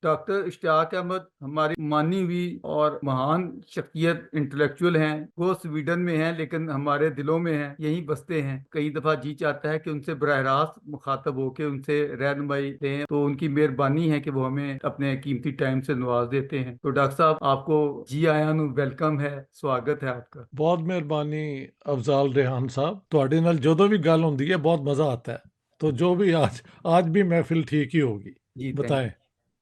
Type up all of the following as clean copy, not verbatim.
Doctor Ishtiyaq Ahmad हमारी मानी हुई और महान शख्सियत इंटेलेक्चुअल हैं। वो स्वीडन में हैं लेकिन हमारे दिलों में हैं, यहीं बसते हैं। कई दफा जी चाहता है कि उनसे बराह रास्त मुखातब होकर उनसे रहनुमाई दें, तो उनकी मेहरबानी है कि वो हमें अपने कीमती टाइम से नवाज देते हैं। तो डॉक्टर साहब, आपको जी आया नु वेलकम है, स्वागत है आपका। बहुत मिहरबानी अफजाल रेहान साहब, ਤੁਹਾਡੇ ਨਾਲ ਜਦੋਂ भी गल होंदी है बहुत मजा आता है। तो जो भी आज भी महफिल ठीक ही होगी। जी थैंक बताएं। यू।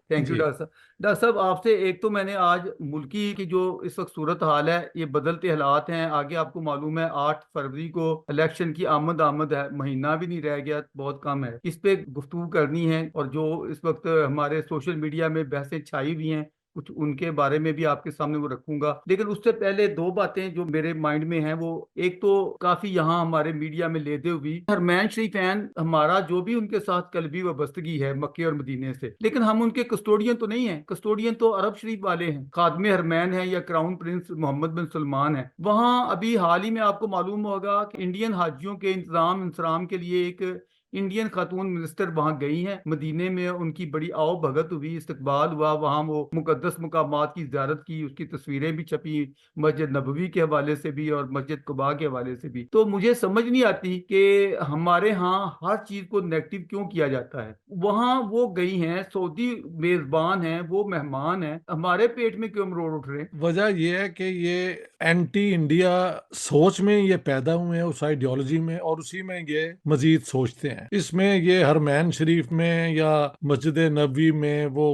थैंक यू जी। डॉक्टर साहब। डॉक्टर साहब, आपसे एक तो मैंने आज मुल्की की जो इस वक्त सूरत हाल है, ये बदलते हालात हैं। आगे आपको मालूम है 8 फरवरी को इलेक्शन की आमद आमद है, महीना भी नहीं रह गया, बहुत कम है। इस पे गुफ्तगू करनी है, और जो इस वक्त हमारे सोशल मीडिया में बहसें छाई हुई हैं, कुछ उनके बारे में भी आपके सामने वो रखूंगा। लेकिन उससे पहले दो बातें जो मेरे माइंड में हैं, वो एक तो काफी यहाँ हमारे मीडिया में लेते हुए हरमैन शरीफैन हमारा जो भी उनके साथ कल्बी वबस्तगी है मक्के और मदीने से, लेकिन हम उनके कस्टोडियन तो नहीं है। कस्टोडियन तो अरब शरीफ वाले हैं, खादमे हरमैन है या क्राउन प्रिंस मोहम्मद बिन सलमान है। वहाँ अभी हाल ही में आपको मालूम होगा कि इंडियन हाजियों के इंतजाम इंसराम के लिए एक इंडियन खातून मिनिस्टर वहां गई हैं। मदीने में उनकी बड़ी आओ भगत हुई, इस्तकबाल हुआ, वहां वो मुकद्दस मुकामात की ज़ियारत की, उसकी तस्वीरें भी छपी मस्जिद नबवी के हवाले से भी और मस्जिद कुबा के हवाले से भी। तो मुझे समझ नहीं आती कि हमारे यहाँ हर चीज को नेगेटिव क्यों किया जाता है। वहां वो गई हैं, सऊदी मेजबान हैं, वो मेहमान हैं, हमारे पेट में क्यों मरोड़ उठ रहे हैं। वजह यह है कि ये एंटी इंडिया सोच में ये पैदा हुए हैं, उस आइडियोलॉजी में, और उसी में ये मजीद सोचते हैं। इसमें ये हरमैन शरीफ में या मस्जिद नबवी में वो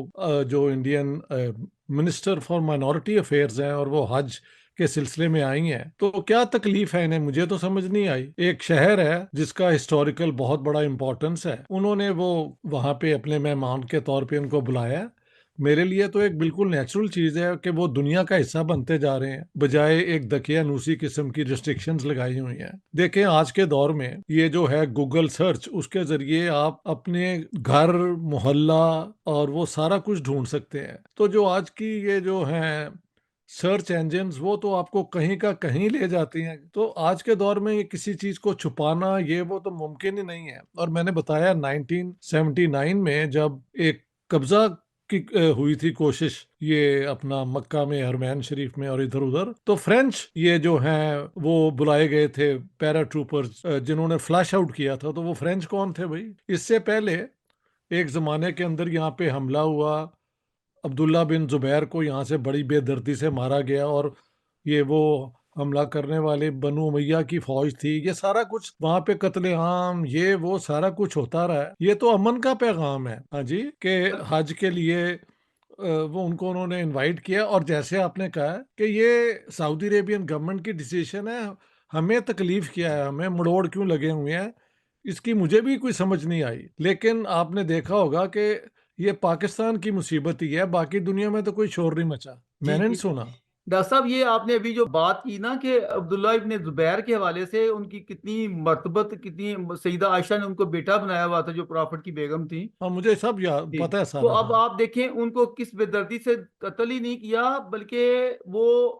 जो Indian minister for minority affairs हैं और वो हज के सिलसिले में आई हैं, तो क्या तकलीफ है इन्हें, मुझे तो समझ नहीं आई। एक शहर है जिसका हिस्टोरिकल बहुत बड़ा इंपॉर्टेंस है, उन्होंने वो वहां पे अपने मेहमान के तौर पे उनको बुलाया। मेरे लिए तो एक बिल्कुल नेचुरल चीज है कि वो दुनिया का हिस्सा बनते जा रहे हैं, बजाय एक दकियानूसी किस्म की रिस्ट्रिक्शंस लगाई हुई हैं। देखें, आज के दौर में ये जो है गूगल सर्च, उसके जरिए आप अपने घर, मोहल्ला और वो सारा कुछ ढूंढ सकते हैं। तो जो आज की ये जो है सर्च इंजन्स, वो तो आपको कहीं का कहीं ले जाती हैं। तो आज के दौर में ये किसी चीज को छुपाना ये वो तो मुमकिन ही नहीं है। और मैंने बताया 1979 में जब एक कब्जा की हुई थी कोशिश, ये अपना मक्का में, हरमैन शरीफ में और इधर उधर, तो फ्रेंच ये जो हैं वो बुलाए गए थे पैरा ट्रूपर्स जिन्होंने फ्लैश आउट किया था। तो वो फ्रेंच कौन थे भाई? इससे पहले एक जमाने के अंदर यहाँ पे हमला हुआ, अब्दुल्ला बिन जुबैर को यहाँ से बड़ी बेदर्दी से मारा गया, और ये वो हमला करने वाले बनु उमैया की फौज थी। ये सारा कुछ वहां पे कत्लेआम, ये वो सारा कुछ होता रहा है। ये तो अमन का पैगाम है। हाँ जी, के हज के लिए वो उनको उन्होंने इनवाइट किया, और जैसे आपने कहा कि ये सऊदी अरेबियन गवर्नमेंट की डिसीजन है, हमें तकलीफ क्या है, हमें मरोड़ क्यों लगे हुए हैं, इसकी मुझे भी कोई समझ नहीं आई। लेकिन आपने देखा होगा कि ये पाकिस्तान की मुसीबत ही है, बाकी दुनिया में तो कोई शोर नहीं मचा, जी मैंने नहीं जी। सुना। डॉक्टर साहब, ये आपने अभी जो बात की ना कि अब्दुल्ला इब्ने जुबैर के हवाले से उनकी कितनी मर्तबत, कितनी, सईदा आयशा ने उनको बेटा बनाया हुआ था जो प्रॉफिट की बेगम थी। हाँ, मुझे सब याद जी। पता है तो सारा। अब हाँ। आप देखें उनको किस बेदर्दी से कत्ल ही नहीं किया, बल्कि वो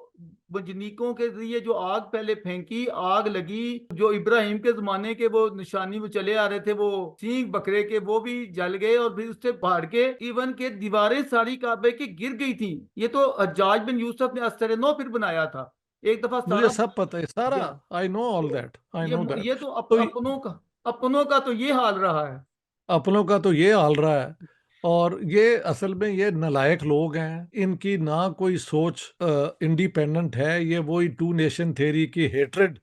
वंजनीकों के जरिए जो आग पहले फेंकी, आग लगी, जो इब्राहिम के जमाने के वो निशानी में चले आ रहे थे, वो सींग बकरे के, वो भी जल गए, और फिर उससे फाड़ के इवन के दीवारें सारी काबे की गिर गई थी। ये तो हज्जाज बिन यूसुफ ने अस्तर नौ फिर बनाया था एक दफा मुझे सारा। सब पता है सारा। जी। आई नो ऑल तो दैट, आई ये नो ये दैट। तो तो अपनों का तो ये हाल रहा है। अपनों का तो ये हाल रहा है। और ये असल में ये नलायक लोग हैं, इनकी ना कोई सोच इंडिपेंडेंट है। ये वही टू नेशन थ्योरी की हेट्रेड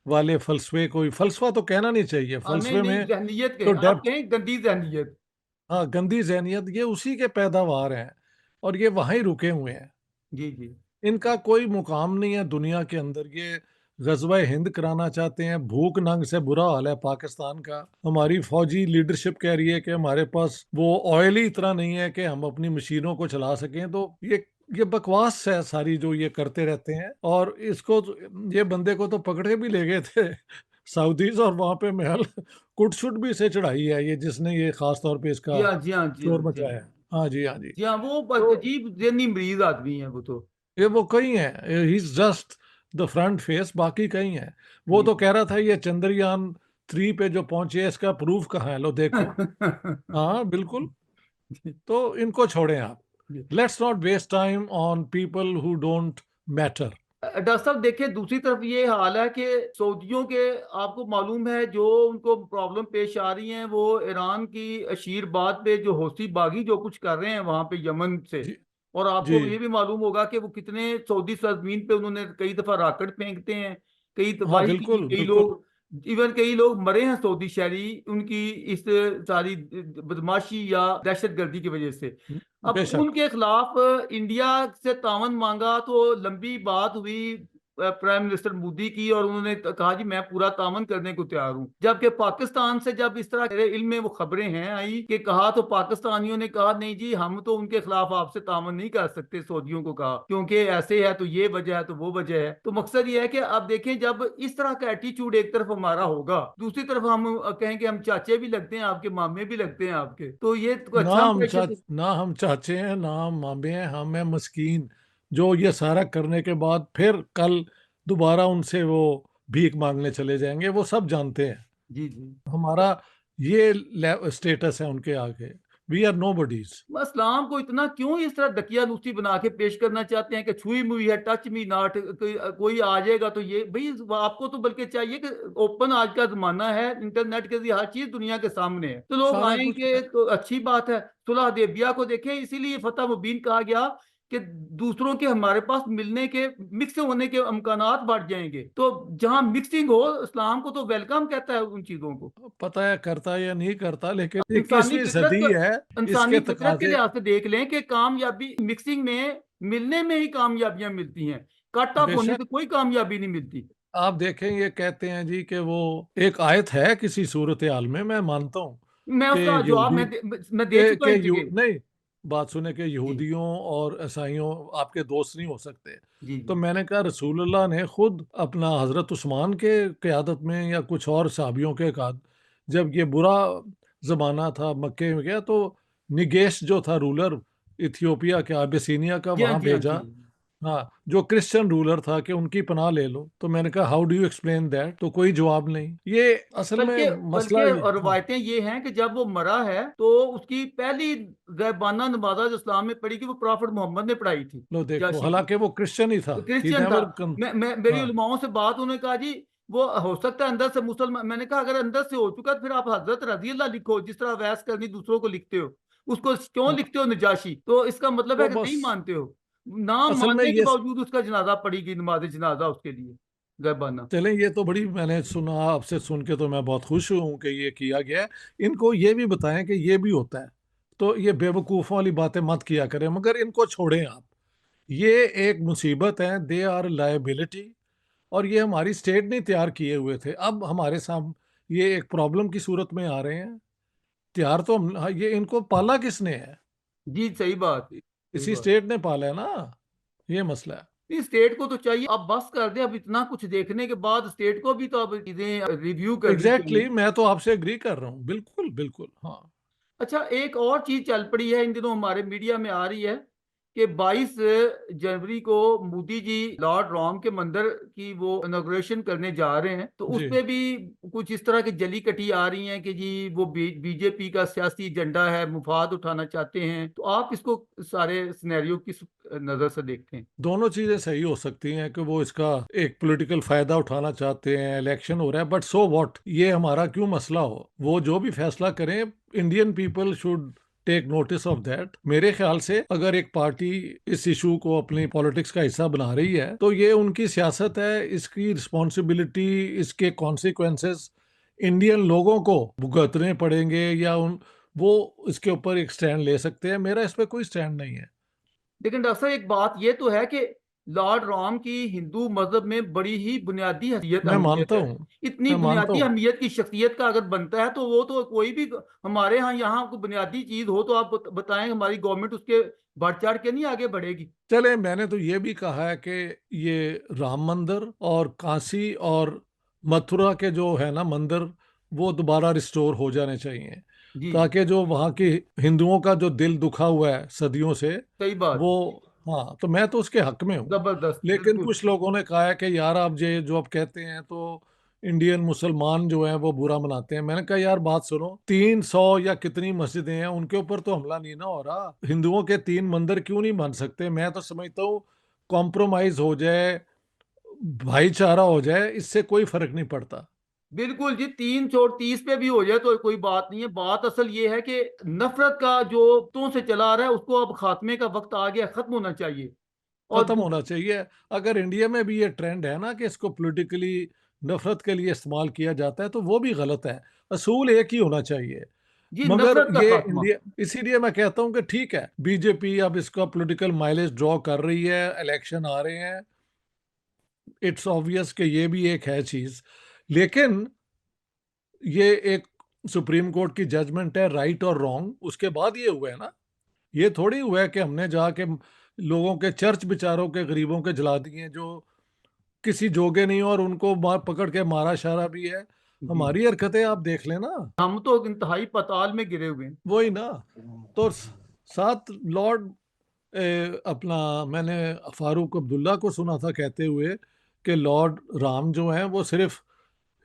वाले फलसफे, कोई फलसफा तो कहना नहीं चाहिए, हाँ, नहीं फलसफे नहीं, में जहनीत के तो आप डेप्थ, कहें, गंदी जहनीत। हाँ, गंदी जहनियत, ये उसी के पैदावार हैं, और ये वहीं रुके हुए हैं। जी जी। इनका कोई मुकाम नहीं है दुनिया के अंदर। ये गजवा हिंद कराना चाहते हैं। भूख नंग से बुरा हाल है पाकिस्तान का। हमारी फौजी लीडरशिप कह रही है कि हमारे पास वो ऑयल ही इतना नहीं है कि हम अपनी मशीनों को चला सकें। तो ये बकवास है सारी जो ये करते रहते हैं। और ये बंदे को तो पकड़ के भी ले गए थे सऊदीज, और वहां पे महल कुटसुट भी से चढ़ाई है ये, जिसने ये खास तौर पे जी इसका हाँ, जी हाँ, जी हाँ, शोर जी हाँ। मचाया है। हाँ जी, हाँ जी। जी हाँ, वो तो अजीब जहनी मरीज आदमी है वो तो। ये वो कई हैं, he is just the front face, बाकी कई हैं। वो जी तो कह रहा था ये चंद्रयान 3 पे जो पहुंचे इसका प्रूफ कहाँ है, लो देखो। हाँ बिल्कुल। तो इनको छोड़ें आप। Let's not waste time on people who don't matter. Doctor साहब देखिए, दूसरी तरफ ये हाल है कि सऊदियों के, आपको मालूम है जो उनको प्रॉब्लम पेश आ रही है, वो ईरान की अशीरबाद पे जो हौसी बागी जो कुछ कर रहे हैं वहां पे यमन से। जी और जी। आपको ये भी मालूम होगा कि वो कितने सऊदी सरजमीन पे उन्होंने कई दफा रॉकेट फेंकते हैं, कई हाँ तबाही की, बिल्कुल कई बिल्कुल। लोग, इवन कई लोग मरे हैं सऊदी शहरी उनकी इस सारी बदमाशी या दहशतगर्दी की वजह से। अब बेशक। उनके खिलाफ इंडिया से तावन मांगा तो लंबी बात हुई प्राइम मिनिस्टर मोदी की, और उन्होंने कहा जी मैं पूरा तावन करने को तैयार हूं। जबकि पाकिस्तान से जब इस तरह के इल्म में वो खबरें हैं आई कि कहा, तो पाकिस्तानियों ने कहा नहीं जी हम तो उनके खिलाफ आपसे तावन नहीं कर सकते, सऊदियों को कहा, क्योंकि ऐसे है तो ये वजह है तो वो वजह है। तो मकसद ये है कि अब देखें, जब इस तरह का एटीट्यूड एक तरफ हमारा होगा, दूसरी तरफ हम कहेंगे हम चाचे भी लगते हैं आपके, मामे भी लगते हैं आपके, तो ये तो अच्छा इंप्रेशन। ना हम चाचे हैं ना हम मामे हैं, हम हैं मस्कीन जो ये सारा करने के बाद फिर कल दोबारा उनसे वो भीख मांगने चले जाएंगे, वो सब जानते हैं। जी जी। हमारा ये स्टेटस है उनके आगे। We are no buddies. इस्लाम को इतना क्यों इस तरह दकियानूसी बना के पेश करना चाहते हैं कि छुई मुई है, टच मी नॉट, कोई आ जाएगा तो ये भाई, आपको तो बल्कि चाहिए कि ओपन, आज का जमाना है, इंटरनेट के जरिए हर चीज दुनिया के सामने है, तो लोग सारा कुछ आएंगे तो अच्छी बात है। सुलह हदैबिया को देखें, इसीलिए फतह मुबीन कहा गया कि दूसरों के हमारे पास मिलने के, मिक्स होने के इम्कानात बढ़ जाएंगे, तो जहां मिक्सिंग हो, इस्लाम को तो वेलकम कहता है उन चीजों को। पता है करता है या नहीं करता, लेकिन इंसानी 21वीं फितरत सदी का, है। इंसानी इसके फितरत के तकाजे। लिहाज से देख लें कि कामयाबी मिक्सिंग में, मिलने में ही कामयाबियां मिलती हैं, कट ऑफ होने बेशक। से कोई कामयाबी नहीं मिलती। आप देखें, ये कहते हैं जी कि वो एक आयत है किसी सूरत हाल में, मैं मानता हूँ मैं कि उसका जवाब यहूदी मैं दे चुका एक यू जगह। नहीं, बात सुने कि जी यहूदियों और ईसाइयों आपके दोस्त नहीं हो सकते। जी तो जी। मैंने कहा रसूलुल्लाह ने खुद अपना हजरत उस्मान के क़यादत में या कुछ और साहबियों के बाद, जब ये बुरा जमाना था मक्के में गया, तो निगेश जो था रूलर इथियोपिया के, अबिसिनिया का, जी हाँ वहां जी हाँ जी। भेजा। हाँ, जो क्रिश्चियन रूलर था कि उनकी पनाह ले लो। तो मैंने कहा how do you explain that, तो कोई जवाब नहीं। ये असल में बल्कि बल्कि मसला ये। हाँ, रवायतें ये हैं कि जब वो मरा है तो उसकी पहली गैबाना नमाज जो इस्लाम में पढ़ी कि वो प्रॉफिट मोहम्मद ने पढ़ाई थी, लो देखो, जाशी की, हालांकि वो क्रिश्चियन ही था। ही क्रिश्चियन था। नेवर। मेरी हाँ उलमाओं से बात, उन्होंने कहा जी वो हो सकता है अंदर से मुसलमान, मैंने कहा अगर अंदर से हो चुका तो फिर आप हजरत रजी अल्लाह लिखो, जिस तरह वैस करनी दूसरों को लिखते हो, उसको क्यों हाँ। लिखते हो नजाशी, तो इसका मतलब है तो कि बस नहीं मानते हो। ना असल में मानने के ये, बावजूद उसका जनाजा पड़ी गई, नमाज जनाजा उसके लिए, गैबाना। चलें, ये तो बड़ी, मैंने सुना आपसे, सुन के तो मैं बहुत खुश हूँ कि ये किया गया है। इनको ये भी बताएं कि ये भी होता है। तो ये बेवकूफ़ों वाली बातें मत किया करें, मगर इनको छोड़ें आप। ये एक मुसीबत है, दे आर लायबिलिटी। और ये हमारी स्टेट ने तैयार किए हुए थे, अब हमारे सामने ये एक प्रॉब्लम की सूरत में आ रहे हैं। तैयार तो हाँ, ये इनको पाला किसने है? जी सही बात, सही इसी बात। स्टेट ने पाला है ना। ये मसला है। नहीं, स्टेट को तो चाहिए अब बस कर दे, अब इतना कुछ देखने के बाद स्टेट को भी तो अब चीजें रिव्यू करनी एग्जैक्टली चाहिए। मैं तो आपसे एग्री कर रहा हूँ, बिल्कुल बिल्कुल। हाँ अच्छा, एक और चीज चल पड़ी है इन दिनों हमारे मीडिया में आ रही है कि 22 जनवरी को मोदी जी लॉर्ड राम के मंदिर की वो इनॉग्रेशन करने जा रहे हैं, तो उस जी। पे भी कुछ इस तरह की जली कटी आ रही हैं कि जी वो बीजेपी का सियासी एजेंडा है, मुफाद उठाना चाहते हैं, तो आप इसको सारे सिनेरियो किस नजर से देखते हैं? दोनों चीजें सही हो सकती हैं कि वो इसका एक पॉलिटिकल फायदा उठाना चाहते हैं, इलेक्शन हो रहा है, बट सो व्हाट, ये हमारा क्यों मसला हो? वो जो भी फैसला करें, Indian people should take notice of that. मेरे ख्याल से अगर एक पार्टी इस इशू को अपनी पॉलिटिक्स का हिस्सा बना रही है, तो ये उनकी सियासत है, इसकी रिस्पॉन्सिबिलिटी, इसके कॉन्सिक्वेंसेस इंडियन लोगों को भुगतने पड़ेंगे, या उन वो इसके ऊपर एक स्टैंड ले सकते हैं। मेरा इस पर कोई स्टैंड नहीं है। लेकिन डॉक्टर साहब एक बात ये तो है कि लॉर्ड राम की हिंदू मजहब में बड़ी ही बुनियादी हैसियत मैं अहमियत मानता है। हूँ। इतनी मैं मानता बुनियादी हूँ। अहमियत की शख्सियत का अगर बनता है तो वो तो कोई भी, हमारे यहाँ कोई बुनियादी चीज हो तो आप बताएं, हमारी गवर्नमेंट उसके बढ़ चढ़ के नहीं आगे बढ़ेगी। चले, मैंने तो ये भी कहा है कि ये राम मंदिर और काशी और मथुरा के जो है ना मंदिर, वो दोबारा रिस्टोर हो जाने चाहिए, जी जी। ताकि जो वहाँ की हिंदुओं का जो दिल दुखा हुआ है सदियों से, सही बात। वो, हाँ, तो मैं तो उसके हक में हूँ। जबरदस्त लेकिन बिल्कुल। कुछ लोगों ने कहा है कि यार आप ये जो आप कहते हैं, तो इंडियन मुसलमान जो हैं वो बुरा मनाते हैं। मैंने कहा यार बात सुनो, 300 या कितनी मस्जिदें हैं, उनके ऊपर तो हमला नहीं ना हो रहा। हिंदुओं के 3 मंदिर क्यों नहीं बन सकते? मैं तो समझता हूँ कॉम्प्रोमाइज हो जाए, भाईचारा हो जाए, इससे कोई फर्क नहीं पड़ता। बिल्कुल जी, 330 पे भी हो जाए तो कोई बात नहीं है। बात असल ये है कि नफरत का जो तो से चला आ रहा है उसको अब खात्मे का वक्त आ गया, खत्म होना चाहिए। और खत्म होना चाहिए। अगर इंडिया में भी ये ट्रेंड है ना कि इसको पॉलिटिकली नफरत के लिए इस्तेमाल किया जाता है, तो वो भी गलत है। असूल एक ही होना चाहिए। जी, मगर नफरत का ये खात्मा। इंडिया, इसीलिए मैं कहता हूं कि ठीक है, बीजेपी अब इसका पॉलिटिकल माइलेज ड्रॉ कर रही है, इलेक्शन आ रहे हैं, इट्स ऑब्वियस कि ये भी एक है चीज। लेकिन ये एक सुप्रीम कोर्ट की जजमेंट है, राइट और रॉन्ग, उसके बाद ये हुआ है ना। ये थोड़ी हुआ है कि हमने जाके लोगों के चर्च बेचारों के गरीबों के जला दिए जो किसी जोगे नहीं, और उनको पकड़ के मारा शारा भी है। जी, हमारी हरकतें आप देख लेना। हम तो इंतहाई पताल में गिरे हुए हैं। वही ना। तो साथ लॉर्ड अपना, मैंने फारूक अब्दुल्ला को सुना था कहते हुए कि लॉर्ड राम जो हैं वो सिर्फ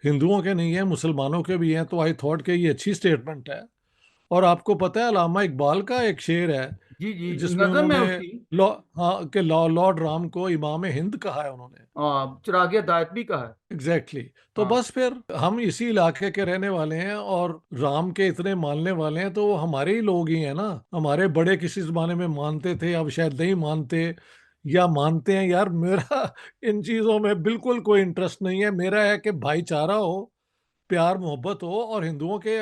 हिंदुओं के नहीं है, मुसलमानों के भी हैं। तो आई थॉट कि ये अच्छी स्टेटमेंट है। और आपको पता है अलामा इकबाल का एक शेर है जी जी, जिसमें नज़म है उन्होंने उसकी। लॉ हाँ कि लॉर्ड राम को इमाम हिंद कहा है उन्होंने। हाँ, चिराग हिदायत भी कहा है। Exactly exactly। तो हाँ बस फिर हम इसी इलाके के रहने वाले हैं और राम के इतने मानने वाले हैं, तो वो हमारे ही लोग ही हैं ना। हमारे बड़े किसी जमाने में मानते थे, अब शायद नहीं मानते, या मानते हैं। यार मेरा इन चीजों में बिल्कुल कोई इंटरेस्ट नहीं है। मेरा है कि भाईचारा हो, प्यार मोहब्बत हो, और हिंदुओं के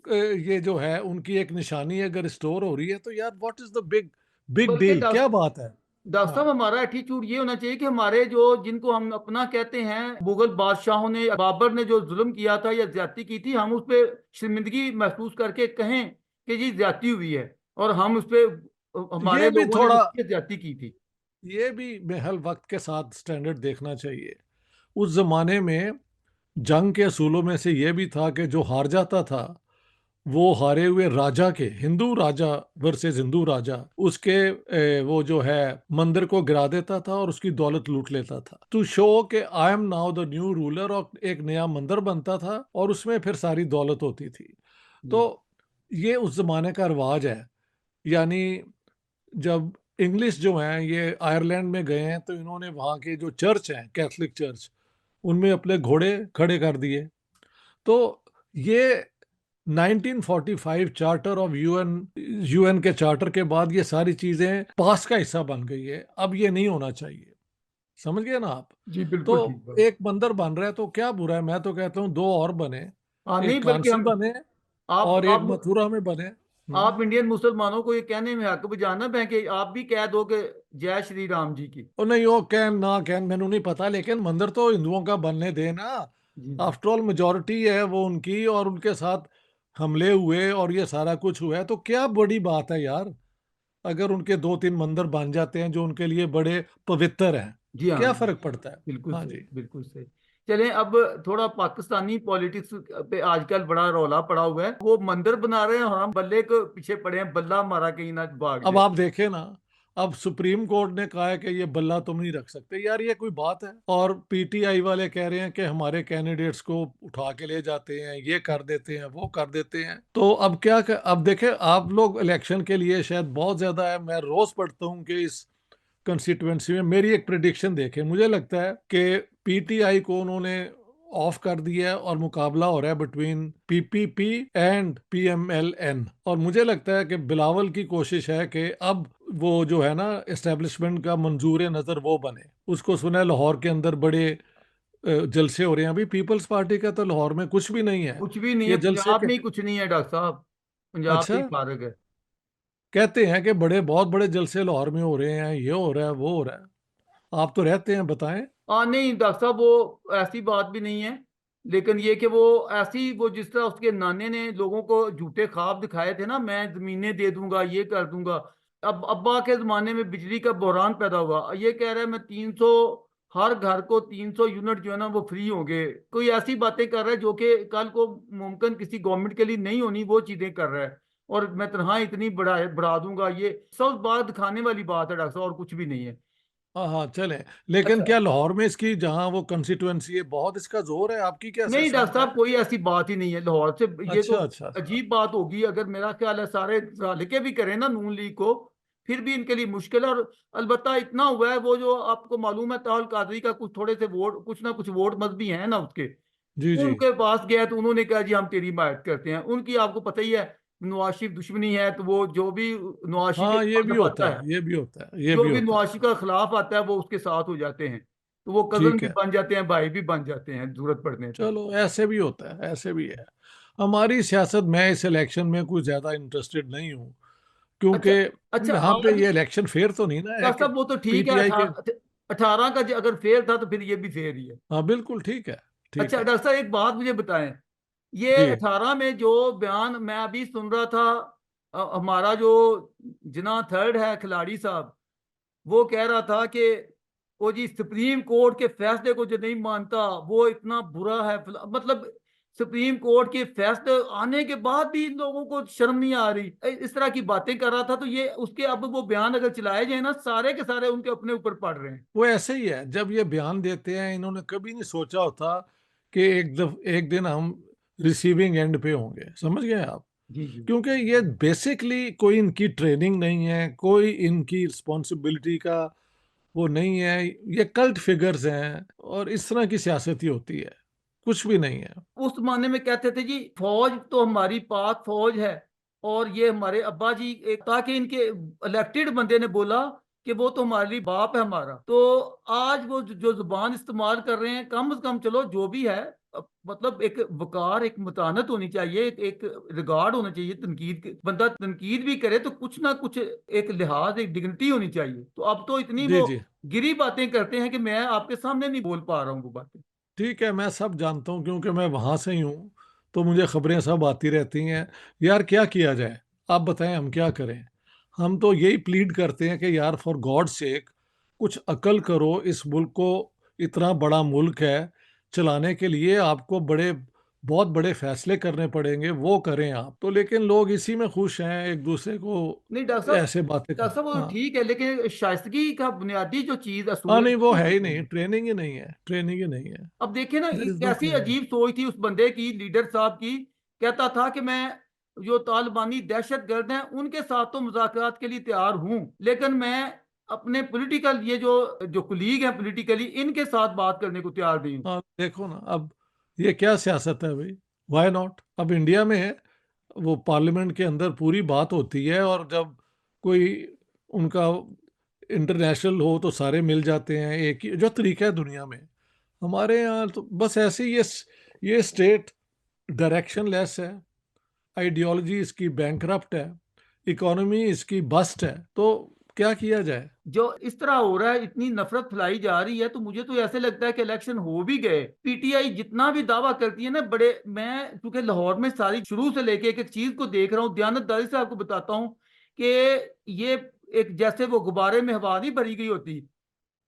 ये जो है उनकी एक निशानी अगर स्टोर हो रही है तो यार what is the big big बल्कि डील, क्या बात है? डॉक्टर हाँ साहब, हमारा एटीट्यूड ये होना चाहिए कि हमारे जो जिनको हम अपना कहते हैं, मुगल बादशाहों ने, बाबर ने जो जुल्म किया था या ज्यादती की थी, हम उस पर शर्मिंदगी महसूस करके कहें कि जी ज्यादती हुई है, और हम उस पे हमारे ये भी लोगों ने थोड़ा, उस पर ज्यादती की थी। ये भी महल वक्त के साथ स्टैंडर्ड देखना चाहिए। उस जमाने में जंग के असूलों में से यह भी था कि जो हार जाता था वो हारे हुए राजा के, हिंदू राजा वर्सेस हिंदू राजा, उसके वो जो है मंदिर को गिरा देता था और उसकी दौलत लूट लेता था, टू शो कि I am now the new ruler. और एक नया मंदिर बनता था और उसमें फिर सारी दौलत होती थी। तो जी ये उस जमाने का रिवाज है। यानी जब इंग्लिश जो हैं ये आयरलैंड में गए हैं तो इन्होंने वहाँ के जो चर्च हैं, कैथलिक चर्च, उनमें अपने घोड़े खड़े कर दिए। तो ये 1945 चार्टर ऑफ यूएन, यूएन के चार्टर के बाद ये सारी चीजें पास का हिस्सा बन गई है। अब ये नहीं होना चाहिए। समझ गए ना आप? जी, तो बिल्कुल ठीक बात। एक मंदिर बन रहा है तो क्या बुरा है? मैं तो कहता हूँ 2 और बने, हाँ, नहीं एक बल्कि कांसी हम, बने आप और एक आप मथुरा में बने। आप इंडियन मुसलमानों को ये कहने में हक बजाना है कि आप भी कह दो कि जय श्री राम जी की। और नहीं, वो कैन ना कैन मैनू नहीं पता, लेकिन मंदिर तो हिंदुओं का बनने देना। जी जी। आफ्टर ऑल मेजोरिटी है वो उनकी, और उनके साथ हमले हुए और ये सारा कुछ हुआ है, तो क्या बड़ी बात है यार अगर उनके 2-3 मंदिर बन जाते हैं जो उनके लिए बड़े पवित्र हैं। जी हाँ, क्या फर्क पड़ता है? बिल्कुल हाँ सही, जी। बिल्कुल सही। चलें, अब थोड़ा पाकिस्तानी पॉलिटिक्स पे आजकल बड़ा रौला पड़ा हुआ है। वो मंदिर बना रहे हैं और हम बल्ले के पीछे पड़े हैं, बल्ला हमारा कहीं ना भाग अब जाए। आप देखें ना, अब सुप्रीम कोर्ट ने कहा है कि ये बल्ला तुम नहीं रख सकते। यार ये कोई बात है? और पीटीआई वाले कह रहे हैं कि हमारे कैंडिडेट्स को उठा के ले जाते हैं, ये कर देते हैं, वो कर देते हैं। तो अब क्या अब देखें, आप लोग इलेक्शन के लिए शायद बहुत ज्यादा है, मैं रोज पढ़ता हूँ कि इस कंस्टिट्यूएंसी में मेरी एक प्रिडिक्शन देखें, मुझे लगता है कि पीटीआई को उन्होंने ऑफ कर दिया है और मुकाबला हो रहा है बिटवीन पीपीपी एंड पीएमएलएन। और मुझे लगता है कि बिलावल की कोशिश है कि अब वो जो है ना एस्टेब्लिशमेंट का मंजूर नजर वो बने। उसको सुना है लाहौर के अंदर बड़े जलसे हो रहे हैं। अभी पीपल्स पार्टी का तो लाहौर में कुछ भी नहीं है। कुछ भी नहीं है, ये जलसे पंजाब के, में ही कुछ नहीं है डॉक्टर साहब। पंजाब से अच्छा, ही फारग है। कहते हैं कि बड़े बहुत बड़े जलसे लाहौर में हो रहे हैं, ये हो रहा है, वो हो रहा है। आप तो रहते हैं, बताएं। हाँ, नहीं डॉक्टर साहब, वो ऐसी बात भी नहीं है। लेकिन ये कि वो ऐसी, वो जिस तरह उसके नाने ने लोगों को झूठे ख्वाब दिखाए थे ना, मैं जमीनें दे दूंगा, ये कर दूंगा। अब अब्बा के जमाने में बिजली का बहरान पैदा हुआ, ये कह रहा है मैं 300, हर घर को 300 यूनिट जो है ना वो फ्री होंगे। कोई ऐसी बातें कर रहा है जो कि कल को मुमकिन किसी गवर्नमेंट के लिए नहीं होनी, वो चीजें कर रहा है। और मैं तनख्वाह इतनी बढ़ा बढ़ा दूंगा, ये सब बात दिखाने वाली बात है डॉक्टर साहब, और कुछ भी नहीं है। हाँ हाँ चले, लेकिन अच्छा, क्या लाहौर में इसकी जहाँ वो कंस्टिट्यूएंसी है बहुत इसका जोर है, आपकी क्या नहीं डॉक्टर असेसमेंट है? साहब, कोई ऐसी बात ही नहीं है लाहौर से। ये तो अच्छा अच्छा अच्छा। अजीब बात होगी अगर, मेरा ख्याल है सारे हल्के भी करें ना नून लीग को, फिर भी इनके लिए मुश्किल है। और अलबत्ता इतना हुआ है, वो जो आपको मालूम है ताहुल कादरी का कुछ थोड़े से वोट, कुछ ना कुछ वोट मजहबी हैं ना उसके, जी जी। उनके पास गया तो उन्होंने कहा जी हम तेरी हिमायत करते हैं। उनकी आपको पता ही है नवाज शरीफ दुश्मनी है, तो वो जो भी नवाज शरीफ के हाँ ये भी खिलाफ होता आता है, है, ये भी होता है, ये जो भी भी होता नवाज है। शरीफ का खिलाफ आता है वो उसके साथ हो जाते हैं। तो वो कजन ठीक भी है, बन जाते हैं, भाई भी बन जाते हैं जरूरत पड़ने पे। चलो ऐसे भी होता है, ऐसे भी है। हमारी सियासत, मैं इस इलेक्शन में कुछ ज्यादा इंटरेस्टेड नहीं हूँ, क्योंकि अच्छा, अच्छा यहाँ पे आज ये इलेक्शन फेयर तो नहीं ना है डॉक्टर कि साहब वो तो ठीक है, पीटीआई के। 18 का अगर फेयर था तो फिर ये भी फेयर ही है। हाँ बिल्कुल ठीक है, ठीक अच्छा है। डॉक्टर साहब एक बात मुझे बताएं, ये जी 18 में जो बयान मैं अभी सुन रहा था, हमारा जो जिना थर्ड है खिलाड़ी साहब, वो कह रहा था कि वो जी सुप्रीम कोर्ट के फैसले को जो नहीं मानता वो इतना बुरा है, मतलब सुप्रीम कोर्ट के फैसले आने के बाद भी इन लोगों को शर्म नहीं आ रही, इस तरह की बातें कर रहा था। तो ये उसके अब वो बयान अगर चलाए जाए ना, सारे के सारे उनके अपने ऊपर पड़ रहे हैं। वो ऐसे ही है, जब ये बयान देते हैं इन्होंने कभी नहीं सोचा होता कि एक दिन हम रिसीविंग एंड पे होंगे, समझ गए आप? जी जी। क्योंकि ये बेसिकली कोई इनकी ट्रेनिंग नहीं है, कोई इनकी रिस्पॉन्सिबिलिटी का वो नहीं है, ये कल्ट फिगर्स हैं और इस तरह की सियासत ही होती है, कुछ भी नहीं है। उस जमाने में कहते थे जी फौज तो हमारी पाक फौज है, और ये हमारे अब्बा जी, एक ताकि इनके इलेक्टेड बंदे ने बोला कि वो तो हमारे लिए बाप है हमारा। तो आज वो जो जुबान इस्तेमाल कर रहे हैं, कम से कम चलो जो भी है, मतलब एक वकार, एक मतानत होनी चाहिए, एक रिगार्ड होना चाहिए। बंदा तनकीद भी करे तो कुछ ना कुछ एक लिहाज, एक डिग्निटी होनी चाहिए। तो अब तो इतनी जी वो जी। गिरी बातें करते हैं कि मैं आपके सामने नहीं बोल पा रहा हूँ वो बातें। ठीक है, मैं सब जानता हूँ क्योंकि मैं वहां से ही हूँ, तो मुझे खबरें सब आती रहती हैं। यार क्या किया जाए, आप बताएं हम क्या करें? हम तो यही प्लीड करते हैं कि यार फॉर गॉड सेक कुछ अकल करो, इस मुल्क को, इतना बड़ा मुल्क है, चलाने के लिए आपको बहुत बड़े फैसले करने पड़ेंगे, वो करें आप तो। लेकिन लोग इसी में खुश हैं, एक दूसरे को नहीं डॉक्टर साहब, ऐसे बातें कर। डॉक्टर साहब वो तो हाँ ठीक है, लेकिन शाइस्तगी का बुनियादी जो चीज हाँ, असूल है नहीं वो वो है ही कितने नहीं, हैं? ट्रेनिंग ही नहीं है, ट्रेनिंग ही नहीं है। अब देखिए ना, देयर इज नो कैसी ट्रेनिंग। अजीब सोच थी उस बंदे की, लीडर साहब की। कहता था कि मैं जो तालिबानी दहशत गर्द हैं उनके साथ तो मुज़ाकरात के लिए तैयार हूं, लेकिन मैं अपने पॉलिटिकल ये जो जो कुलीग हैं पॉलिटिकली, इनके साथ बात करने को तैयार नहीं हूं। हाँ देखो ना, अब ये क्या सियासत है भाई? Why not? अब इंडिया में है, वो पार्लियामेंट के अंदर पूरी बात होती है, और जब कोई उनका इंटरनेशनल हो तो सारे मिल जाते हैं, एक ही जो तरीका है दुनिया में। हमारे यहाँ तो बस ऐसे ही ये स्टेट डायरेक्शन लेस है, आइडियोलॉजी इसकी बैंकरप्ट है, इकोनॉमी इसकी बस्ट है, तो क्या किया जाए? जो इस तरह हो रहा है, इतनी नफरत फैलाई जा रही है, तो मुझे तो ऐसे लगता है कि इलेक्शन हो भी गए, पीटीआई जितना भी दावा करती है ना, बड़े, मैं क्योंकि लाहौर में सारी शुरू से लेके एक एक चीज को देख रहा हूँ, दयानतदारी से आपको बताता हूँ कि ये एक जैसे वो गुब्बारे में हवा नहीं भरी गई होती,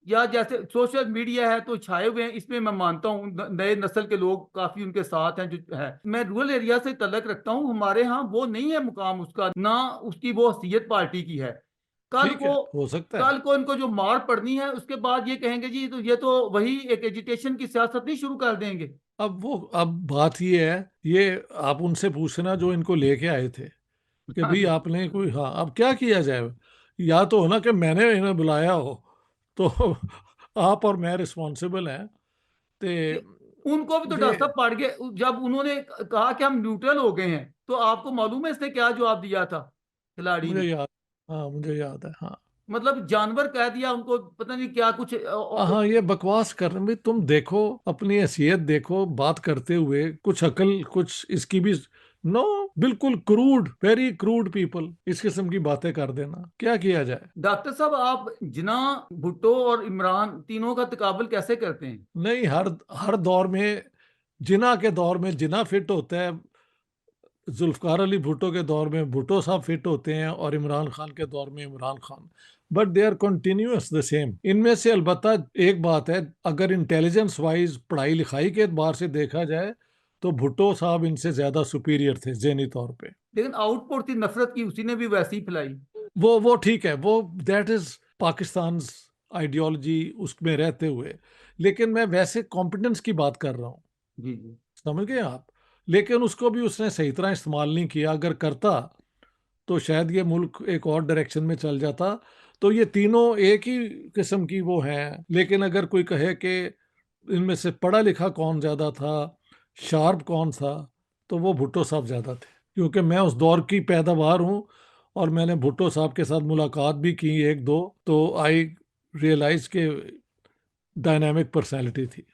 या जैसे सोशल मीडिया है तो छाए हुए हैं, इसमें मैं मानता हूँ नए नस्ल के लोग काफी उनके साथ हैं जो है। मैं रूरल एरिया से तल्लक रखता हूँ, हमारे यहाँ वो नहीं है मुकाम उसका, ना उसकी वो हसीयत पार्टी की है। कल ठीक को है, हो सकता है। कल को इनको जो मार पड़नी है उसके बाद ये कहेंगे जी, तो ये तो वही एक एजिटेशन की सियासत नहीं शुरू कर देंगे। अब बात ये है, ये आप उनसे पूछना जो इनको लेके आए थे कि हाँ भाई जी। आपने कोई, हाँ अब क्या किया जाए? या तो हो ना कि मैंने इन्हें बुलाया हो, तो आप और मैं रिस्पॉन्सिबल हैं, ते ये उनको भी तो ये डर सब पड़ गए जब उन्होंने कहा कि हम न्यूट्रल हो गए हैं। तो आपको मालूम है इसने क्या जवाब दिया था खिलाड़ी मुझे ने? याद, हाँ मुझे याद है, हाँ। मतलब जानवर कह दिया उनको, पता नहीं क्या कुछ हाँ ये बकवास कर रहे हैं भाई, तुम देखो अपनी हैसियत देखो, बात करते हुए कुछ अकल, कुछ इसकी भी। नो, बिल्कुल क्रूड, वेरी क्रूड पीपल इस किस्म की बातें कर देना, क्या किया जाए? डॉक्टर साहब आप जिना, भुट्टो और इमरान तीनों का तकाबल कैसे करते हैं? नहीं, हर हर दौर में, जिना के दौर में जिना फिट होता है, जुल्फकार अली भुट्टो के दौर में भुट्टो साहब फिट होते हैं, और इमरान खान के दौर में Imran Khan. But they are continuous the same. इनमें से अलबत्ता एक बात है, अगर इंटेलिजेंस वाइज पढ़ाई लिखाई के एतबार से देखा जाए तो भुट्टो साहब इनसे ज्यादा सुपीरियर थे जहनी तौर पे। लेकिन आउटपुट थी नफरत की, उसी ने भी वैसी ही फैलाई। वो ठीक है, वो दैट इज पाकिस्तान आइडियोलॉजी उसमें रहते हुए, लेकिन मैं वैसे कॉम्पिटेंस की बात कर रहा हूँ, जी जी। समझ गए आप? लेकिन उसको भी उसने सही तरह इस्तेमाल नहीं किया, अगर करता तो शायद ये मुल्क एक और डायरेक्शन में चल जाता। तो ये तीनों एक ही किस्म की वो हैं, लेकिन अगर कोई कहे कि इनमें से पढ़ा लिखा कौन ज़्यादा था, शार्प कौन था, तो वो भुट्टो साहब ज़्यादा थे, क्योंकि मैं उस दौर की पैदावार हूँ और मैंने भुट्टो साहब के साथ मुलाकात भी की एक दो, तो आई रियलाइज के डायनामिक पर्सनैलिटी थी।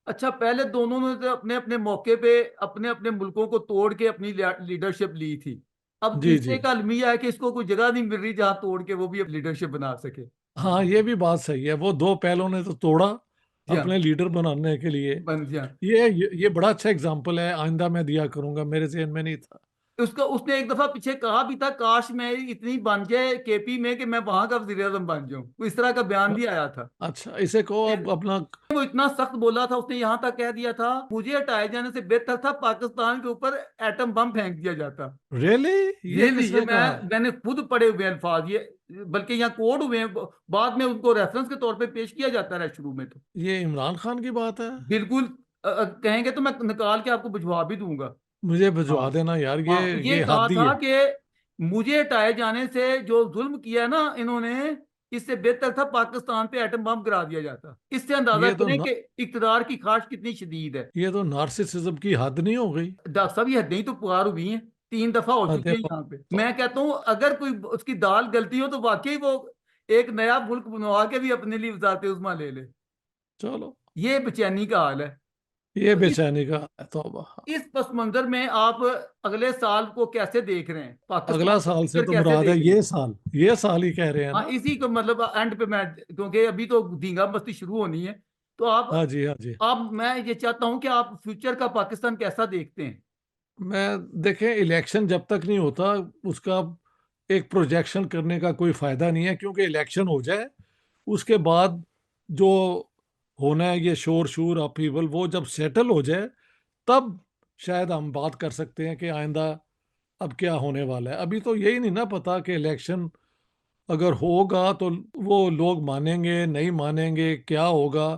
अच्छा, पहले दोनों ने तो अपने अपने मौके पे अपने अपने मुल्कों को तोड़ के अपनी लीडरशिप ली थी। अब जी तीसरे जी। का अलमिया है कि इसको कोई जगह नहीं मिल रही जहां तोड़ के वो भी लीडरशिप बना सके। हाँ, ये भी बात सही है, वो दो पहलों ने तो तोड़ा जी हाँ। अपने लीडर बनाने के लिए। बन जी हाँ। ये बड़ा अच्छा एग्जाम्पल है, आइंदा मैं दिया करूंगा, मेरे ज़हन में नहीं था। उसका उसने एक दफा पीछे कहा भी था, काश मैं इतनी बन जाए केपी में कि मैं वहां का वजीर आजम बन जाऊं, तो इस तरह का बयान भी आया था। अच्छा, इसे कहो अब अपना। वो इतना सख्त बोला था, उसने यहाँ तक कह दिया था मुझे हटाए जाने से बेहतर था पाकिस्तान के ऊपर एटम बम फेंक दिया जाता। रियली? ये रियली, ये किसने कहा है? मैंने खुद पढ़े हुए अल्फाज ये, बल्कि यहाँ कोड हुए हैं, बाद में उनको रेफरेंस के तौर पे पेश किया जाता है शुरू में तो। ये इमरान खान की बात है? बिल्कुल। कहेंगे तो मैं निकाल के आपको भिजवा भी दूंगा। मुझे भिजवा हाँ देना यार, हाँ, ये ये कहा हद ही था है। कि मुझे हटाए जाने से जो जुल्म किया ना इन्होंने, इससे बेहतर था पाकिस्तान पे एटम बम गिरा दिया जाता। इससे अंदाजा ये तो करें न, कि इक़्तिदार की ख्वाहिश कितनी शदीद है। ये तो नार्सिसिज्म की हद नहीं हो गई? डॉक्टर साहब, ये हदें तो पुकार हुई हैं, 3 दफा हो चुकी अरे है यहाँ पे। मैं कहता हूँ अगर कोई उसकी दाल गलती हो तो वाकई वो एक नया मुल्क बनवा के भी अपने लिए वजारत उज़्मा ले ले। चलो, ये बेचैनी का हाल है। ये तो बेचैनी का है, तौबा। इस पस मंजर में आप अगले साल को कैसे देख रहे हैं, अगला पाकिस्तान का साल से फ्यूचर तो कैसे मुराद है देख रहे हैं? ये साल ही कह रहे हैं हाँ, ना? इसी को मतलब एंड पे मैं, क्योंकि अभी तो धींगा मस्ती शुरू होनी है, तो हाँ जी, हाँ जी। आप मैं ये चाहता हूं कि आप फ्यूचर का पाकिस्तान कैसा देखते हैं? मैं देखें, इलेक्शन जब तक नहीं होता उसका एक प्रोजेक्शन करने का कोई फायदा नहीं है, क्योंकि इलेक्शन हो जाए उसके बाद जो होना है, ये शोर शूर अपहीवल, वो जब सेटल हो जाए तब शायद हम बात कर सकते हैं कि आइंदा अब क्या होने वाला है। अभी तो यही नहीं ना पता कि इलेक्शन अगर होगा तो वो लोग मानेंगे नहीं मानेंगे, क्या होगा।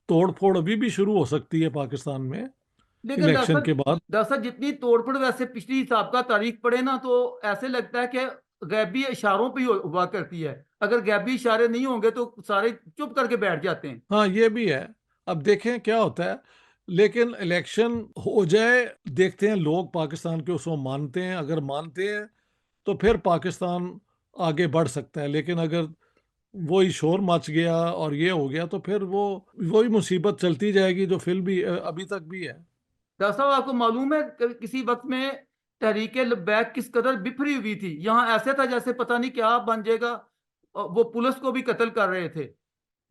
तोड़ फोड़ अभी भी शुरू हो सकती है पाकिस्तान में लेकिन इलेक्शन के बाद। दरअसल जितनी तोड़फोड़ वैसे पिछली सबका तारीख पढ़े ना, तो ऐसे लगता है कि गैबी इशारों पे ही हुआ करती है। अगर गैबी इशारे नहीं होंगे तो सारे चुप करके बैठ जाते हैं। हाँ, ये भी है, अब देखें क्या होता है। लेकिन इलेक्शन हो जाए, देखते हैं लोग पाकिस्तान के उसको मानते हैं, अगर मानते हैं तो फिर पाकिस्तान आगे बढ़ सकता है। लेकिन अगर वही शोर मच गया और ये हो गया तो फिर वो वही मुसीबत चलती जाएगी जो फिर भी अभी तक भी है। दरअसल आपको मालूम है किसी वक्त में तहरीक लब्बैक किस कदर बिखरी हुई थी, यहाँ ऐसे था जैसे पता नहीं क्या बन जाएगा। वो पुलिस को भी कत्ल कर रहे थे।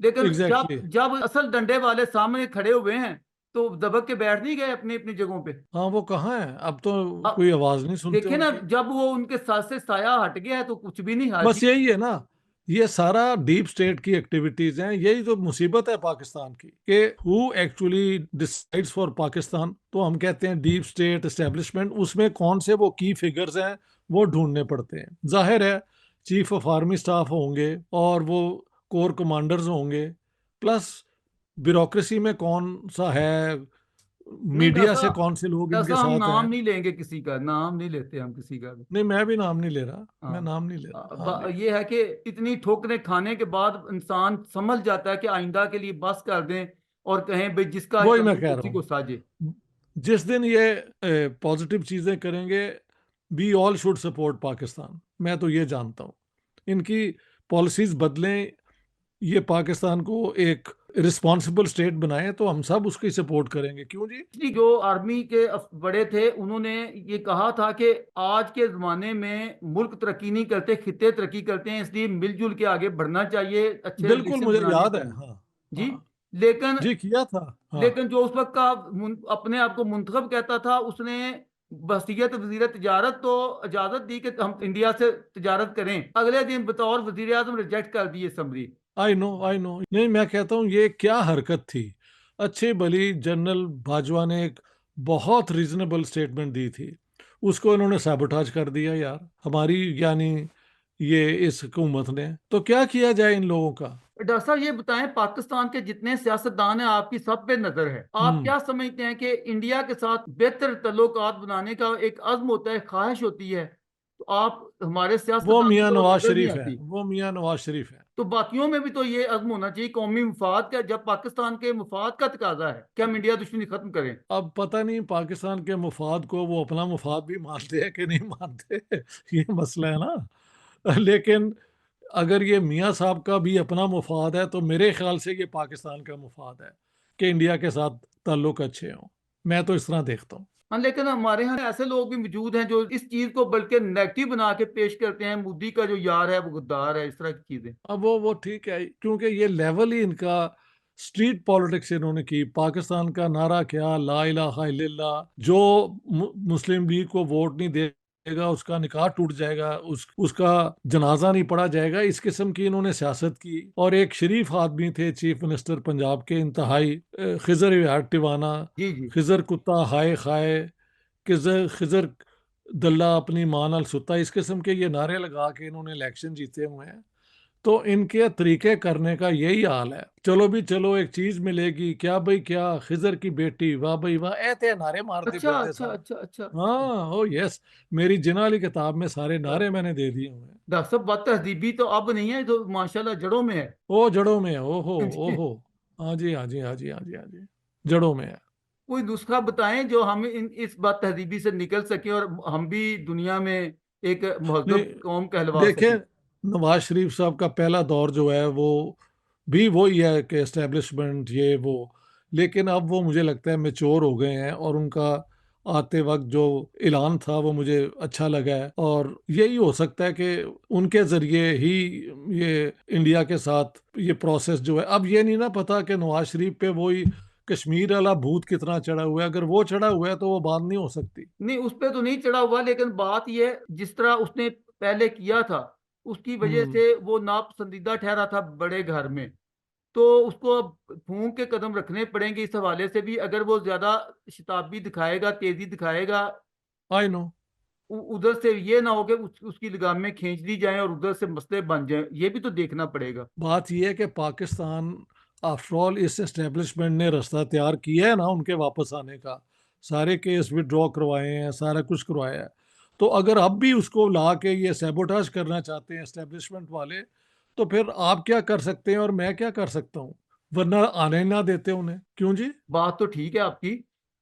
लेकिन जब एग्जैक्टली। जब असल डंडे वाले सामने खड़े हुए हैं तो दबक के बैठ नहीं गए अपनी अपनी जगहों पे। हाँ, वो कहाँ है अब, तो अब कोई आवाज नहीं सुनते देखे ना, उनकी। जब वो उनके साथ से साया हट गया है तो कुछ भी नहीं बस हाजी। यही है ना, ये सारा डीप स्टेट की एक्टिविटीज हैं, यही तो मुसीबत है पाकिस्तान की, कि who actually decides for Pakistan. तो हम कहते हैं डीप स्टेट एस्टेब्लिशमेंट, उसमें कौन से वो की फिगर्स हैं वो ढूंढने पड़ते हैं। जाहिर है चीफ ऑफ आर्मी स्टाफ होंगे और वो कोर कमांडर्स होंगे, प्लस ब्यूरोक्रेसी में कौन सा है, नहीं मीडिया दरअसल, से कौन से लोग इनके हम साथ नाम हैं। नहीं लेंगे, किसी का नाम नहीं लेते हम किसी का भी। नहीं, मैं भी नाम नहीं ले रहा, मैं हाँ। नाम नहीं ले रहा। हाँ जी। ये है कि इतनी ठोकरें खाने के बाद इंसान समझ जाता है कि आइंदा के लिए बस कर दें और कहें भाई जिसका वही मैं कसूर कह उसी रहा को हूँ, साजे। जिस दिन ये पॉजिटिव चीजें करेंगे, we all should support Pakistan. मैं तो ये जानता हूँ, इनकी पॉलिसीज बदलें, ये पाकिस्तान को एक रिस्पॉन्सिबल स्टेट बनाएं, तो हम सब उसकी सपोर्ट करेंगे, क्यों जी। इसलिए जो आर्मी के बड़े थे उन्होंने ये कहा था कि आज के जमाने में मुल्क तरक्की नहीं करते, खित्ते तरक्की करते हैं, इसलिए मिलजुल के आगे बढ़ना चाहिए, अच्छे बिल्कुल, रिलेशन मुझे बनाने याद है। चाहिए। हाँ जी। हाँ लेकिन जी, किया था। हाँ, लेकिन जो उस वक्त का अपने आप को मुंतखब कहता था, उसने बसीयत वजीर तिजारत तो इजाजत दी कि हम इंडिया से तिजारत करें, अगले दिन बतौर वजीर आजम रिजेक्ट कर दिए समरी। आई नो, नहीं, मैं कहता हूँ ये क्या हरकत थी। अच्छी भली जनरल बाजवा ने एक बहुत रीजनेबल स्टेटमेंट दी थी, उसको इन्होंने सैबोटाज कर दिया यार, हमारी यानी ये इस हुकूमत ने। तो क्या किया जाए इन लोगों का? डॉक्टर साहब ये बताएं, पाकिस्तान के जितने सियासतदान हैं आपकी सब पे नजर है, आप हम्म। क्या समझते हैं कि इंडिया के साथ बेहतर ताल्लुकात बनाने का एक अज़्म होता है, ख्वाहिश होती है, तो आप हमारे वो सियासतदान मियाँ को नवाज नजर नहीं शरीफ है, आती। वो मियाँ नवाज शरीफ है। तो बाकियों में भी तो ये अज़्म होना चाहिए, कौमी मफाद का, जब पाकिस्तान के मफाद का तकाजा है कि हम इंडिया दुश्मनी खत्म करें। अब पता नहीं पाकिस्तान के मुफाद को वो अपना मुफाद भी मानते हैं कि नहीं मानते ये मसला है ना। लेकिन अगर ये मियाँ साहब का भी अपना मुफाद है तो मेरे ख्याल से ये पाकिस्तान का मुफाद है कि इंडिया के साथ ताल्लुक अच्छे हों। मैं तो इस तरह देखता हूँ। हाँ, लेकिन हमारे यहाँ ऐसे लोग भी मौजूद हैं जो इस चीज को बल्कि नेगेटिव बना के पेश करते हैं, मोदी का जो यार है वो गद्दार है, इस तरह की चीजें। अब वो ठीक है, क्योंकि ये लेवल ही इनका स्ट्रीट पॉलिटिक्स इन्होंने की। पाकिस्तान का नारा क्या, ला इलाहा इल्लल्लाह। जो मुस्लिम लीग को वोट नहीं देगा उसका निकाह टूट जाएगा, उसका जनाजा नहीं पढ़ा जाएगा, इस किस्म की इन्होंने सियासत की। और एक शरीफ आदमी थे चीफ मिनिस्टर पंजाब के, इंतहाई खिजर टिवाना, जी जी। खिजर कुत्ता हाय खाए, खिजर खिजर दल्ला अपनी मां नाल सुता, इस किस्म के ये नारे लगा के इन्होंने इलेक्शन जीते हुए हैं। तो इनके तरीके करने का यही हाल है। चलो भी चलो, एक चीज मिलेगी क्या भाई, क्या खिजर की बेटी, वाह भाई वाह, ऐसे नारे मारते अच्छा फिरते अच्छा साहब। अच्छा अच्छा अच्छा। हाँ, ओ यस, मेरी जिना वाली किताब में सारे अच्छा। नारे मैंने दे दिए हुए हैं। डॉक्टर साहब, बात तहजीबी तो अब नहीं है, तो माशाल्लाह जड़ों में है। ओ जड़ों में है, ओहो जी। ओहो। हाँ जी, हाँ जी, हाँ जी, हाँ जी, हाँ जी, जड़ों में है। कोई नुस्खा बताएं जो हम इस बात तहजीबी से निकल सके और हम भी दुनिया में एक नहीं, महजब कौम कहलवा देखें, सकें। नवाज शरीफ साहब का पहला दौर जो है वो भी वही है कि एस्टेब्लिशमेंट ये वो। लेकिन अब वो मुझे लगता है मेच्योर हो गए हैं, और उनका आते वक्त जो ऐलान था वो मुझे अच्छा लगा है। और यही हो सकता है कि उनके जरिए ही ये इंडिया के साथ ये प्रोसेस जो है, अब ये नहीं ना पता कि नवाज शरीफ पे वही कश्मीर वाला भूत कितना चढ़ा हुआ है। अगर वो चढ़ा हुआ है तो वो बात नहीं हो सकती। नहीं, उस पे तो नहीं चढ़ा हुआ, लेकिन बात ये है, जिस तरह उसने पहले किया था उसकी वजह हम्म। से वो नापसंदीदा ठहरा था बड़े घर में। तो उसको अब फूंक के कदम रखने पड़ेंगे इस हवाले से भी, अगर वो ज्यादा शताबी दिखाएगा, तेजी दिखाएगा, आई नो। उधर से ये ना हो कि उसकी लगामें खींच दी जाएं और उधर से मसले बन जाएं, ये भी तो देखना पड़ेगा। बात यह है कि पाकिस्तान आफ्टर ऑल इस एस्टेब्लिशमेंट ने रास्ता तैयार किया है ना उनके वापस आने का। सारे केस विड्रॉ करवाए हैं, सारा कुछ करवाया है। तो अगर अब भी उसको ला के ये सैबोटाज करना चाहते हैं एस्टेब्लिशमेंट वाले, तो फिर आप क्या कर सकते हैं और मैं क्या कर सकता हूँ? वरना आने ना देते उन्हें, क्यों जी? बात तो ठीक है आपकी।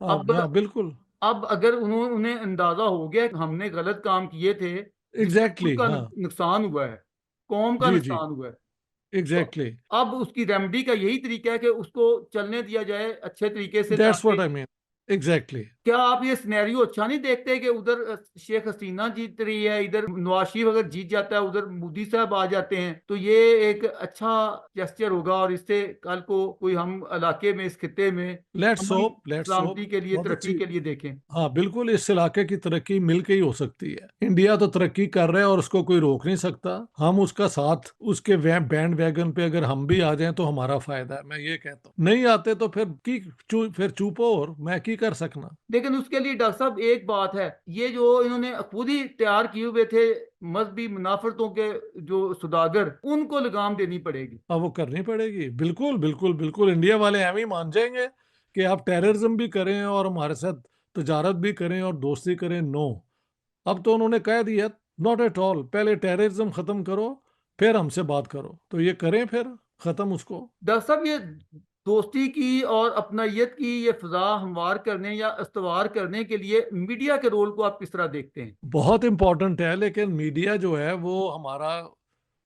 हाँ अब हाँ, बिल्कुल। अब अगर उन्हें अंदाजा हो गया कि हमने गलत काम किए थे जिससे एग्जैक्टली खुद का हाँ। नुकसान हुआ है, कौम का जी जी, नुकसान हुआ है, तो एग्जैक्टली। अब उसकी रेमेडी का यही तरीका है कि उसको चलने दिया जाए अच्छे तरीके से, दैट्स ताकि व्हाट आई मीन। एग्जैक्टली। क्या आप ये सिनेरियो अच्छा नहीं देखते कि उधर शेख हसीना जीत रही है, इधर नवाज शरीफ अगर जीत जाता है, उधर मोदी साहब आ जाते हैं, तो ये एक अच्छा जेस्चर होगा और इससे कल को कोई हम इलाके में, इस खित्ते में let's Aman hope, let's hope. सलामती के लिए, बहुत तरक्की अच्छी। के लिए देखें। हाँ बिल्कुल, इस इलाके की तरक्की मिलके ही हो सकती है। इंडिया तो तरक्की कर रहा है और उसको कोई रोक नहीं सकता। हम उसका साथ, उसके बैंड वैगन पे अगर हम भी आ जाएं तो हमारा फायदा है, मैं ये कहता हूँ। नहीं आते तो फिर फिर चुपो, और मैं की कर सकना। लेकिन उसके लिए डॉक्टर साहब एक बात है, ये जो इन्होंने खुद ही तैयार किए हुए थे मजहबी मुनाफरतों के जो सौदागर, उनको लगाम देनी पड़ेगी। अब वो करनी पड़ेगी, बिल्कुल बिल्कुल बिल्कुल। इंडिया वाले एम ही मान जाएंगे कि आप टेररिज्म भी करें और हमारे साथ तजारत भी करें और दोस्ती करें। नो, अब तो उन्होंने कह दिया, नॉट एट ऑल, पहले टेररिज्म खत्म करो फिर हमसे बात करो। तो ये करें फिर खत्म उसको। डॉक्टर साहब, ये दोस्ती की और अपनायत की ये फिजा हमवार करने या इस्तवार करने के लिए मीडिया के रोल को आप किस तरह देखते हैं? बहुत इंपॉर्टेंट है, लेकिन मीडिया जो है वो हमारा,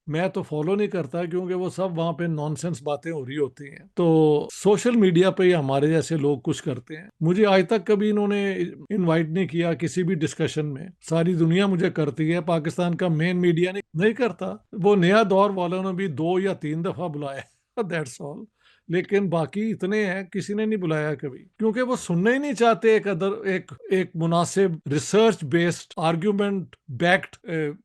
मैं तो फॉलो नहीं करता, क्योंकि वो सब वहाँ पे नॉनसेंस बातें हो रही होती हैं। तो सोशल मीडिया पे ही हमारे जैसे लोग कुछ करते हैं। मुझे आज तक कभी इन्होंने इनवाइट नहीं किया किसी भी डिस्कशन में। सारी दुनिया मुझे करती है, पाकिस्तान का मेन मीडिया नहीं करता। वो नया दौर वालों ने भी 2 या 3 दफा बुलाया दैट्स ऑल। लेकिन बाकी इतने हैं, किसी ने नहीं बुलाया कभी, क्योंकि वो सुनना ही नहीं चाहते एक एक मुनासिब research based argument backed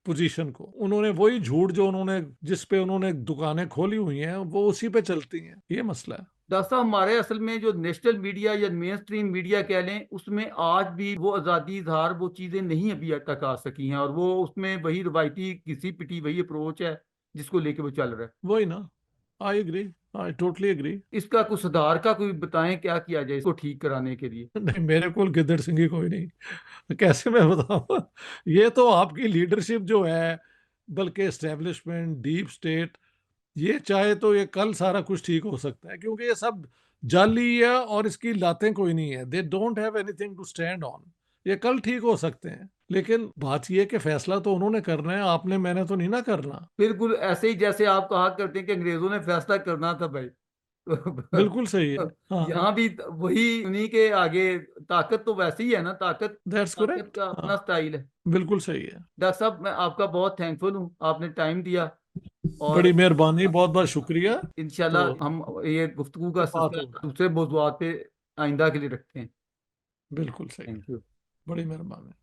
position को। उन्होंने वही झूठ जो उन्होंने, जिस पे उन्होंने दुकानें खोली हुई हैं, वो उसी पे चलती हैं। ये मसला है। डॉक्टर साहब, हमारे असल में जो नेशनल मीडिया या मेन स्ट्रीम मीडिया कह लें, उसमें आज भी वो आज़ादी इजहार, वो चीज़ें नहीं अभी तक आ सकी हैं, और वो उसमें वही रवायती घिसी पिटी वही अप्रोच है जिसको लेके वो चल रहा है। वही ना। I agree, I totally agree. इसका कुछ सुधार का कोई बताएं, क्या किया जाए इसको ठीक कराने के लिए? नहीं, मेरे को गिद्दड़ सिंह कोई नहीं, कैसे मैं बताऊं। ये तो आपकी लीडरशिप जो है, बल्कि एस्टेब्लिशमेंट, डीप स्टेट, ये चाहे तो ये कल सारा कुछ ठीक हो सकता है, क्योंकि ये सब जाली है और इसकी लातें कोई नहीं है। They don't have anything to stand on. ये कल ठीक हो सकते हैं, लेकिन बात ये है कि फैसला तो उन्होंने करना है, आपने मैंने तो नहीं ना करना। बिल्कुल ऐसे ही जैसे आप कहा करते हैं कि अंग्रेजों ने फैसला करना था भाई। बिल्कुल सही है। हाँ, यहाँ भी वही, उन्हीं के आगे ताकत तो वैसे ही है ना, ताकत दैट्स ताकत करेक्ट। का हाँ, अपना स्टाइल है। बिल्कुल सही है। डॉक्टर साहब मैं आपका बहुत थैंकफुल हूँ, आपने टाइम दिया। और बड़ी मेहरबानी, बहुत बहुत शुक्रिया। तो इंशाल्लाह हम ये गुफ्तगू का फिर बात सिलसिला होगी। दूसरे मौज़ूआत पे आइंदा के लिए रखते हैं। बिल्कुल सही है। Thank you. बड़ी मेहरबानी।